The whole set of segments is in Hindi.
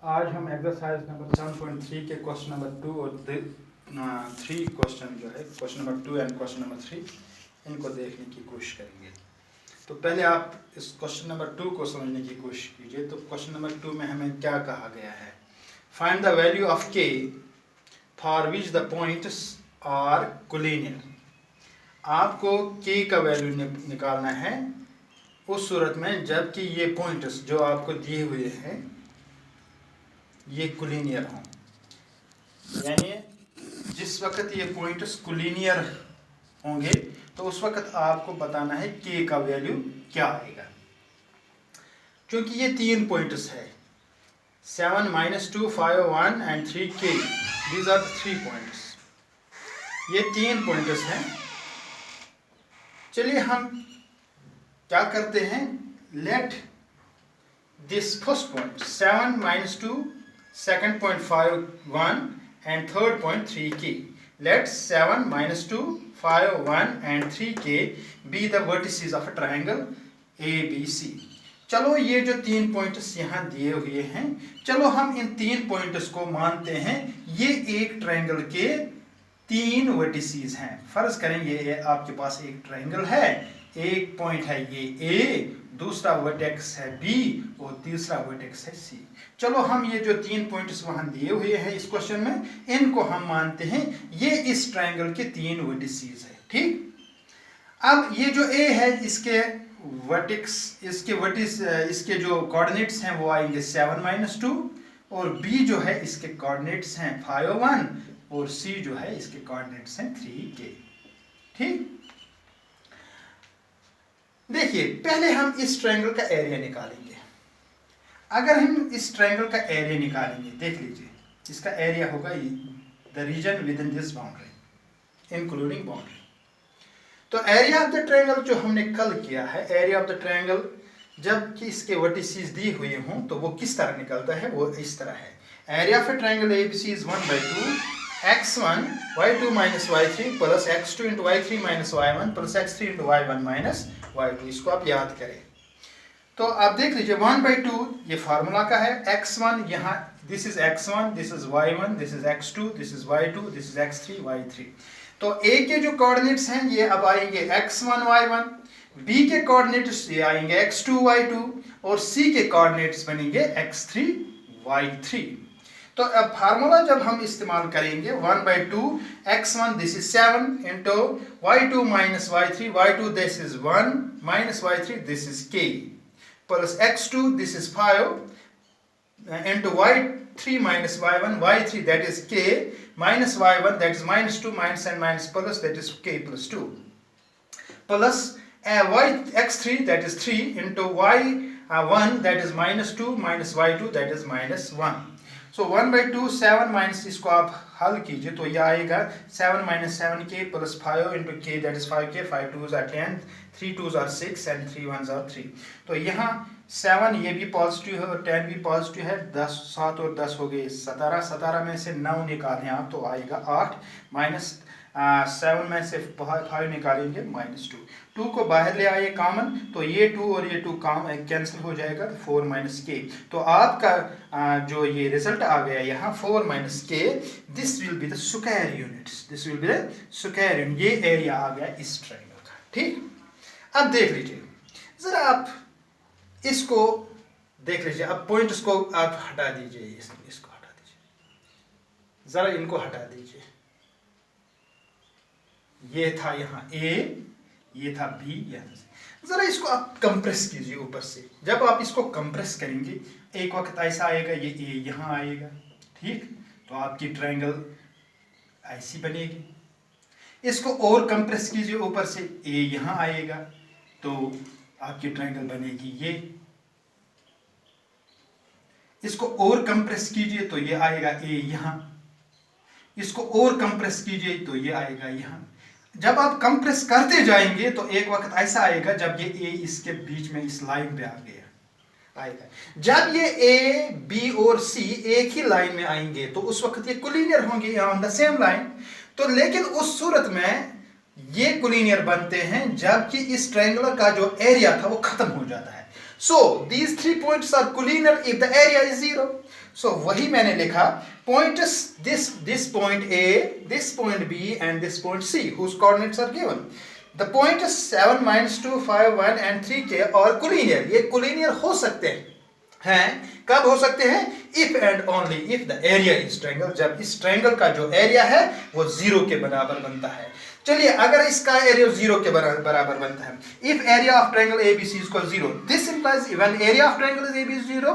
आज हम एक्सरसाइज नंबर 7.3 के क्वेश्चन नंबर 2 और 3 क्वेश्चन जो है question number 2 and question number 3 इनको देखने की कोशिश करेंगे। तो पहले आप इस क्वेश्चन नंबर 2 को समझने की कोशिश कीजिए। तो क्वेश्चन नंबर 2 में हमें क्या कहा गया है, find the value of k for which the points are collinear. आपको के का वैल्यू निकालना है उस सूरत में जबकि ये पॉइंट्स जो आपको दिए हुए हैं ये कोलिनियर हों, यानी जिस वक्त ये पॉइंट्स कोलिनियर होंगे तो उस वक्त आपको बताना है के का वैल्यू क्या आएगा। क्योंकि ये 3 पॉइंट्स है 7, -2, 5, 1 एंड 3 के, दीज आर द 3 पॉइंट्स। ये 3 पॉइंट्स हैं। चलिए हम क्या करते हैं, let this first point 7, -2, second point 5, 1 and third point 3k. Let 7, -2, 5, 1 and 3k be the vertices of a triangle ABC. चलो ये जो 3 पॉइंट्स यहाँ दिए हुए हैं, चलो हम इन 3 पॉइंट्स को मानते हैं ये एक ट्रायंगल के 3 वर्टिसेस हैं। फर्ज करें ये आपके पास एक ट्रायंगल है, एक पॉइंट है ये A, दूसरा वर्टेक्स है B और तीसरा वर्टेक्स है C। चलो हम ये जो 3 पॉइंट्स वहां दिए हुए हैं इस क्वेश्चन में, इनको हम मानते हैं ये इस ट्रायंगल के 3 वर्टिसेस है। ठीक, अब ये जो A है इसके वर्टेक्स, इसके जो कोऑर्डिनेट्स हैं वो आएंगे 7, -2 और B जो है इसके कोऑर्डिनेट्स हैं 5, 1 और C जो है इसके कोऑर्डिनेट्स हैं 3k। ठीक, देखिए पहले हम इस ट्रायंगल का एरिया निकालेंगे। अगर हम इस ट्रायंगल का एरिया निकालेंगे, देख लीजिए इसका एरिया होगा the region within this boundary including boundary. तो एरिया ऑफ द ट्रायंगल जो हमने कल किया है, एरिया ऑफ द ट्रायंगल जबकि इसके वर्टिसेस दिए हुए हों तो वो किस तरह निकलता है, वो इस तरह है। Area of A triangle ABC is 1/2 x1 y2 - y3 plus x2 × y3 - y1 plus x3 × y1 - y2। इसको आप याद करें। तो आप देख लीजिए 1/2 ये फार्मूला का है, x1 यहाँ this is x1, this is y1, this is x2, this is y2, this is x3, y3। तो A के जो कोऑर्डिनेट्स हैं ये अब आएंगे x1 y1, B के कोऑर्डिनेट्स ये आएंगे x2 y2 और C के कोऑर्डिनेट्स बनेंगे x3 y3। तो अब फार्मूला जब हम इस्तेमाल करेंगे 1/2 x1 this is 7 into y2 - y3, y2 this is 1 - y3 this is k plus x2 this is 5 into y3 - y1, y3 that is k minus y1 that is -2 minus and minus plus that is k plus 2 plus x3 that is 3 into y1 that is -2 minus y2 that is -1। So 1/2 7 minus, इसको आप हल कीजिए तो यह आएगा 7 - 7k plus 5 into k that is 5k, 5 2s are 10, 3 2s are 6 and 3 1s are 3। तो यहाँ 7 ये भी पॉजिटिव है और 10 भी पॉजिटिव है, 10 7 और 10 हो गए 17, 17 में से 9 निकालें आप तो आएगा 8 माइनस 7 में से 5 निकालेंगे -2, 2 को बाहर ले आइए कॉमन तो ये 2 और ये 2 कैंसिल हो जाएगा 4 - k। तो आपका जो ये रिजल्ट आ गया यहाँ 4 - k, this will be the square units, this will be the square unit. ये एरिया आ गया इस ट्रायंगल का। ठीक, अब देख लीजिए जरा आप इसको देख लीजिए। अब पॉइंट्स को आप हटा दीजिए, इसको हटा दीजिए, जरा इनको हटा दीजिए। ये था यहाँ A, ये था B, यहाँ से जरा इसको आप कंप्रेस कीजिए ऊपर से। जब आप इसको कंप्रेस करेंगे एक वक्त ऐसा आएगा ये A यहाँ आएगा। ठीक, तो आपकी ट्रायंगल ऐसी बनेगी। इसको और कंप्रेस कीजिए ऊपर से, A यहाँ आएगा तो आपकी ट्रायंगल बनेगी ये। इसको और कंप्रेस कीजिए तो ये आएगा A यहाँ, इसको और कंप्रेस कीजिए तो ये आएगा यहाँ। जब आप कंप्रेस करते जाएंगे तो एक वक्त ऐसा आएगा जब ये A इसके बीच में इस लाइन पे आ गया आएगा। जब ये A, B और C एक ही लाइन में आएंगे तो उस वक्त ये कोलिनियर होंगे ऑन द सेम लाइन। तो लेकिन उस सूरत में ये कोलिनियर बनते हैं जबकि इस ट्रायंगल का जो एरिया था वो खत्म हो जाता है। So these 3 points are collinear if the area is 0. So वही मैंने लिखा, points this point A, this point B and this point C whose coordinates are given. The points 7, -2, 5, 1 and 3K are collinear. ये collinear हो सकते हैं कब हो सकते हैं? If and only if the area is triangle, जब इस ट्रायंगल का जो एरिया है वो 0 के बराबर बनता है। चलिए, अगर इसका एरिया 0 के बराबर बनता है, if area of triangle ABC is equal 0, this implies when area of triangle is AB is 0,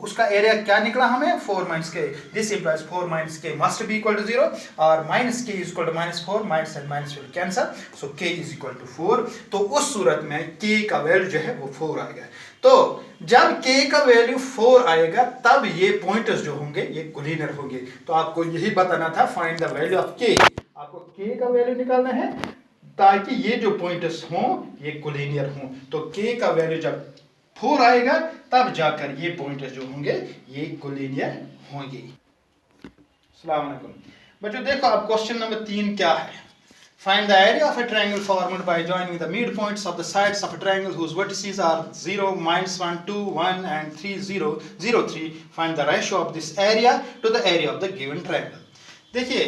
उसका एरिया क्या निकला हमें? 4 - k। This implies 4 - k must be equal to 0 और -k is equal to -4, minus and minus will cancel, so k is equal to 4। तो उस सूरत में k का वैल्यू जो है वो 4 आएगा। तो जब k का वैल्यू 4 आएगा तब ये पॉइंट्स जो होंगे ये कोलिनियर होंगे। तो आपको यही बताना था, find the value of k। आपको k का वैल्यू निकालना है ताकि ये जो पॉइंट्स हों ये कोलिनियर हों। तो k का वैल्यू जब 4 आएगा तब जाकर ये पॉइंट्स जो होंगे ये कोलिनियर होंगे। अस्सलाम वालेकुम बच्चों, देखो अब क्वेश्चन नंबर 3 क्या है। Find the area of a triangle formed by joining the midpoints of the sides of a triangle whose vertices are 0, -1, 2, 1 and 3, 0, 0, 3. Find the ratio of this area to the area of the given triangle. देखिए,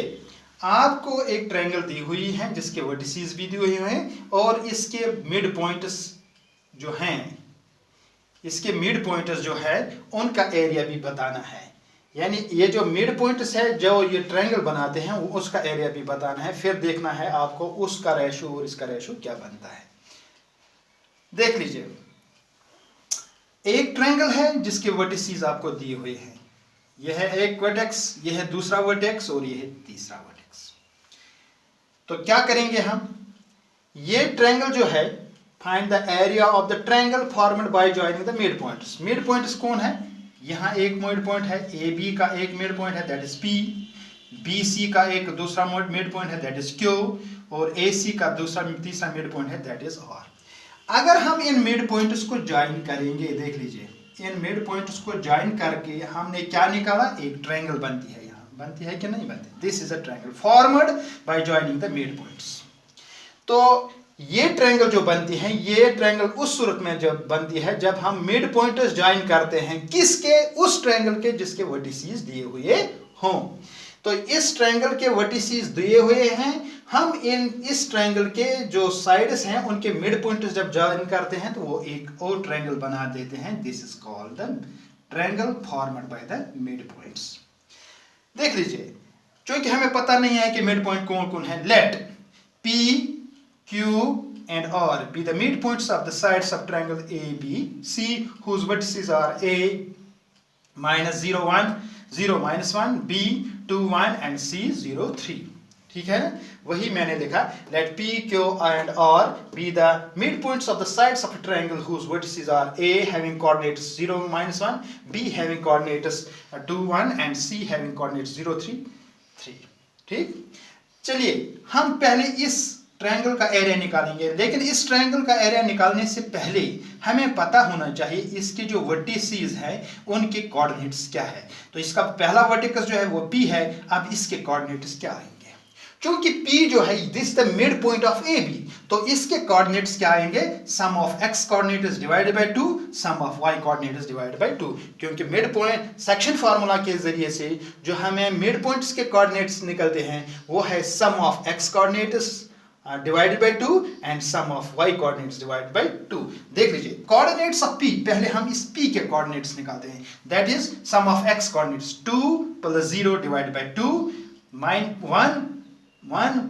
आपको एक ट्रायंगल दी हुई है जिसके वर्टिसेस भी दिए हुए हैं और इसके मिड पॉइंट्स जो हैं, इसके मिड पॉइंट्स जो है उनका एरिया भी बताना है। यानी ये जो मिड पॉइंट्स है जो ये ट्रायंगल बनाते हैं वो उसका एरिया भी बताना है। फिर देखना है आपको उसका रेशो और इसका रेशो क्या बनता है। देख लीजिए, एक ट्रायंगल है जिसके वर्टिसेस आपको दिए हुए हैं। यह है एक वर्टेक्स, यह है दूसरा वर्टेक्स और यह है तीसरा वर्टेक्स। तो क्या करेंगे हम? ये ट्रायंगल जो है, find the area of the triangle formed by joining the mid points. Mid points कौन है? यहाँ एक मिड पॉइंट है, AB का एक मिड पॉइंट है दैट इज P, BC का एक दूसरा मिड पॉइंट है दैट इज Q और AC का तीसरा मिड पॉइंट है दैट इज R। अगर हम इन मिड पॉइंट्स को ज्वाइन करेंगे, देख लीजिए, इन मिड पॉइंट्स को ज्वाइन करके हमने क्या निकाला? एक ट्रायंगल बनती है। यहाँ बनती है कि नहीं बनती? This is a triangle formed by joining the mid points. तो ये ट्रायंगल जो बनती है, ये ट्रायंगल उस सूरत में जब बनती है जब हम मिड पॉइंट्स ज्वाइन करते हैं किसके? उस ट्रायंगल के जिसके वर्टिसेस दिए हुए हों। तो इस ट्रायंगल के वर्टिसेस दिए हुए हैं, हम इस ट्रायंगल के जो साइड्स हैं उनके मिड पॉइंट्स जब ज्वाइन करते हैं तो वो एक और ट्रायंगल बना देते हैं। This is called the triangle formed by the mid points. देख लीजिए, क्योंकि हमें पता नहीं है कि मिड पॉइंट कौन कौन है, late P, Q and R be the midpoints of the sides of triangle ABC whose vertices are A -0, 1, 0, -1, B 2, 1 and C 0, 3। ठीक है ना? वही मैंने लिखा, let P, Q and R be the midpoints of the sides of a triangle whose vertices are A having coordinates 0, -1, B having coordinates 2, 1 and C having coordinates 0, 3, 3। ठीक, चलिए हम पहले इस ट्रायंगल का एरिया निकालेंगे, लेकिन इस ट्रायंगल का एरिया निकालने से पहले हमें पता होना चाहिए इसके जो वर्टिसेस हैं उनके कोऑर्डिनेट्स क्या है। तो इसका पहला वर्टिकस जो है वो P है। अब इसके कोऑर्डिनेट्स क्या आएंगे? क्योंकि P जो है this the mid point of AB, तो इसके कोऑर्डिनेट्स क्या आएंगे? Sum of x coordinate is divided by 2, sum of y coordinate is divided by 2। क्योंकि मिड पॉइंट सेक्शन फार्मूला के जरिए से जो हमें मिड पॉइंट्स के कोऑर्डिनेट्स निकलते हैं वो है sum of x coordinates divided by 2 and sum of y coordinates divided by 2। देख लीजिए, coordinates of P, पहले हम इस P के coordinates निकालते हैं। that is sum of x coordinates 2 plus 0 divided by 2 1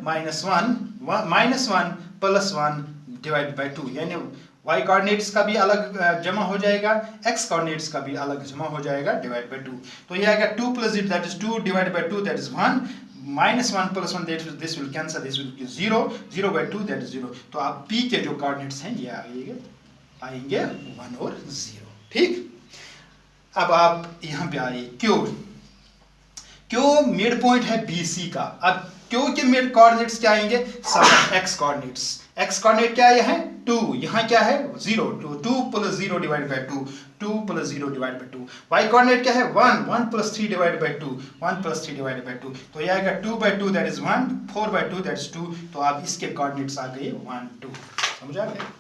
minus 1 minus 1 plus 1 divided by 2। यानी y coordinates का भी अलग जमा हो जाएगा, x coordinates का भी अलग जमा हो जाएगा divided by 2। तो ये आएगा 2 plus 0 that is 2 divided by 2 that is 1 -1 plus 1 this will cancel, this will be 0, 0 by 2 that is 0। तो आप P के जो कोऑर्डिनेट्स हैं ये आएंगे 1 और 0। ठीक, अब आप यहाँ पे आइए Q मिड पॉइंट है BC का। अब Q के मिड कोऑर्डिनेट्स क्या आएंगे? Sum of x coordinates. x coordinate क्या है? 2, यहाँ क्या है? 0, 2 plus 0 divided by 2, 2 plus 0 divided by 2। y coordinate क्या है? 1, 1 plus 3 divided by 2, 1 plus 3 divided by 2। तो ये आएगा 2 by 2 that is 1, 4 by 2 that is 2। तो आप इसके कोऑर्डिनेट्स आ गए 1, 2। समझ आ गया?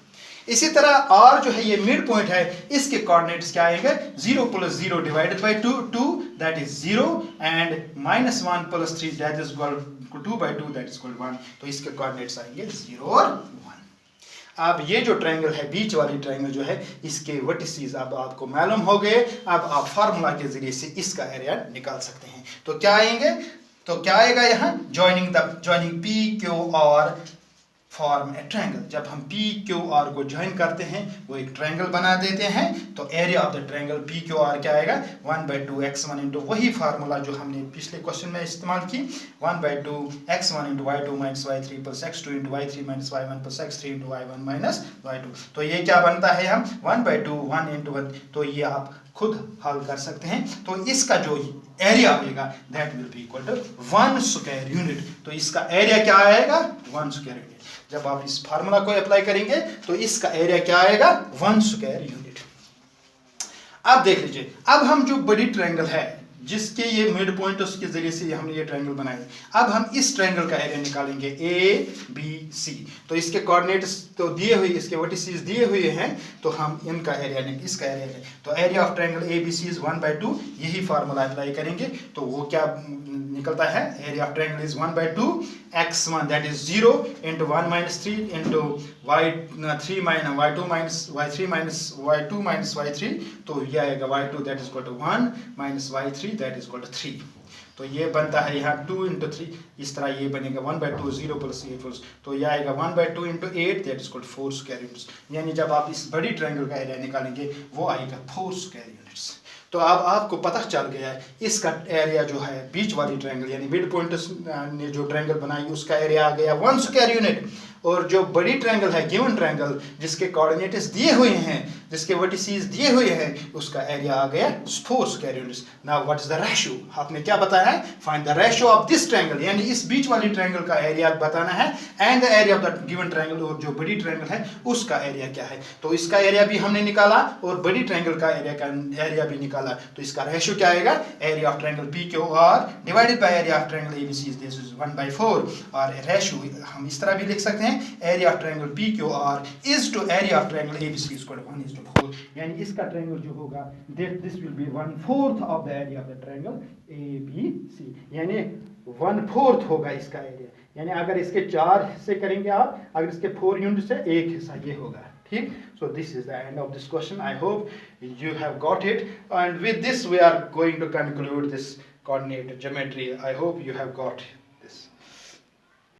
इसी तरह और जो है ये मिड पॉइंट है, इसके कोऑर्डिनेट्स क्या आएंगे, 0 + 0 divided by 2 that is 0 and -1 + 3 that is equal to 2/2 that is equal 1। तो इसके कोऑर्डिनेट्स आएंगे 0 और 1। अब ये जो ट्रायंगल है, बीच वाली ट्रायंगल जो है, इसके वर्टिसेस अब आपको मालूम हो गए। अब आप फार्मूला के जरिए से इसका एरिया निकाल सकते हैं। तो क्या आएंगे, तो क्या आएगा यहाँ, joining P Q R form ए ट्रायंगल। जब हम पी क्यू आर को ज्वाइन करते हैं वो एक ट्रायंगल बना देते हैं। तो area of the triangle P Q R क्या आएगा, 1/2 x1 इंटू वही फार्मूला जो हमने पिछले क्वेश्चन में इस्तेमाल की, 1/2 x1 into y2 - y3 + x2 into y3 - y1 + x3 into y1 - y2। तो ये क्या बनता है, हम 1/2 1 इंटू 1। तो ये आप खुद हल कर सकते हैं। तो इसका जो एरिया आएगा that will be equal to 1 square unit. तो इसका एरिया क्या आएगा, 1 स्क्वायर यूनिट। जब आप इस फार्मूला को अप्लाई करेंगे तो इसका एरिया क्या आएगा, 1 स्क्वायर यूनिट। अब देख लीजिए, अब हम जो बड़ी ट्रायंगल है जिसके ये मिड पॉइंट, उसके जरिए से हमने ये ट्रायंगल बनाए। अब हम इस ट्रायंगल का एरिया निकालेंगे ABC। तो इसके कोऑर्डिनेट्स तो दिए हुए, इसके वर्टिसेस दिए हुए हैं, तो हम इनका एरिया, इसका एरिया, तो area of triangle ABC is 1/2। यही फार्मूला अप्लाई करेंगे तो वो क्या निकलता है, area of triangle is 1/2 x1 that is 0 into 1 - 3 into y3 - y2 - y3 - y2 - y3। तो ये आएगा y2 that is equal to 1 - y3 that is equal to 3। तो ये बनता है यहाँ 2 इंटू 3, इस तरह ये बनेगा 1/2 0 + 8। तो ये आएगा 1/2 into 8 that is equal to 4 square units. यानी जब आप इस बड़ी ट्रायंगल का एरिया निकालेंगे वो आएगा 4 स्क्वायर यूनिट्स। तो अब आपको पता चल गया है इसका एरिया जो है, बीच वाली ट्रायंगल यानी मिड पॉइंट ने जो ट्रायंगल बनाई उसका एरिया आ गया 1 स्क्वायर यूनिट। और जो बड़ी ट्रायंगल है, गिवन ट्रायंगल, जिसके कोऑर्डिनेट्स दिए हुए हैं, जिसके वर्टिसेस दिए हुए हैं, उसका एरिया आ गया 4 square units. Now what is the ratio, आपने क्या बताया है, find the ratio of this triangle, यानी इस बीच वाली ट्रायंगल का एरिया बताना है and the area of the given triangle, और जो बड़ी ट्रायंगल है उसका एरिया क्या है। तो इसका एरिया भी हमने निकाला और बड़ी ट्रायंगल का एरिया भी निकाला। तो इसका रेशियो क्या आएगा, area of triangle P Q R divided by area of triangle ABC, this is 1/4। और रेशियो हम इस तरह भी लिख सकते हैं, area of triangle PQR is to area of triangle ABC is equal to 1:4। यानी इसका ट्रायंगल जो होगा this will be 1/4 of the area of the triangle ABC, यानी 1/4 होगा इसका एरिया। यानी अगर इसके 4 हिस्से करेंगे आप, अगर इसके 4 यूनिट से 1 हिस्सा ये होगा, ठीक। So this is the end of this question. I hope you have got it, and with this we are going to conclude this coordinate geometry. I hope you have got